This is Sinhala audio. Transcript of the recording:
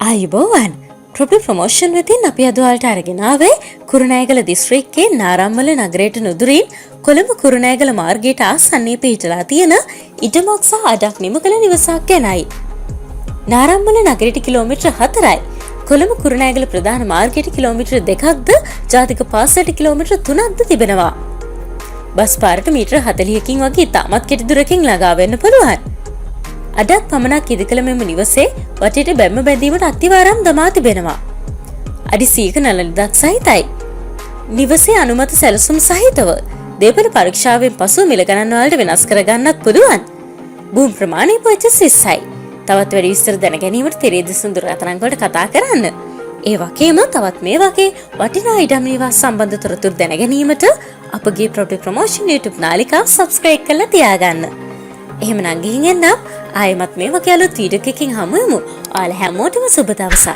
ආයුබෝවන් ප්‍රොපි ප්‍රමෝෂන් වෙතින් අපි අද ඔයාලට අරගෙන ආවේ කුරුණෑගල දිස්ත්‍රික්කයේ නාරම්මල නගරයට නුදුරින් කොළඹ කුරුණෑගල මාර්ගයට ආසන්නයේ පිහිටලා තියෙන ඉඩමක් සහ අඩක් නිම කළ නිවසක් ගැනයි. නාරම්මල නගරයට කිලෝමීටර් 4යි. කොළඹ කුරුණෑගල ප්‍රධාන මාර්ගයට කිලෝමීටර් 2ක්ද ජාතික පාසලට කිලෝමීටර් 3ක්ද තිබෙනවා. බස් පාරට මීටර 40කින් වගේ ඉතාමත් කෙටි දුරකින් ළඟා වෙන්න පුළුවන්. අඩක් පමණක් ඉදිකළ මෙම නිවසේ වටේට බැම්ම බැඳීමට අත්තිවාරම් දමා තිබෙනවා. අඩි 100ක නළලක් සහිතයි. නිවසේ අනුමත සැලසුම් සහිතව දේපළ පරීක්ෂාවෙන් පසු මිල ගණන් වලට වෙනස් කර ගන්නත් පුළුවන්. භූමි ප්‍රමාණය පොච්චස් 20යි. තවත් වැඩි විස්තර දැන ගැනීමට තිරේ දිසුන් දුරකථන වලට කතා කරන්න. ඒ වගේම තවත් මේ වගේ වටිනා ඉඩම් නිවාස සම්බන්ධ තොරතුරු දැන ගැනීමට අපගේ ප්‍රොපර්ටි ප්‍රොමෝෂන් YouTube නාලිකාව subscribe කරලා තියාගන්න. එහෙමනම් ගිහින් එන්න ආයෙමත් මේ වගේ අලුත් වීඩියෝ එකකින් හමු වෙමු. ඔයාලා හැමෝටම සුබ දවසක්.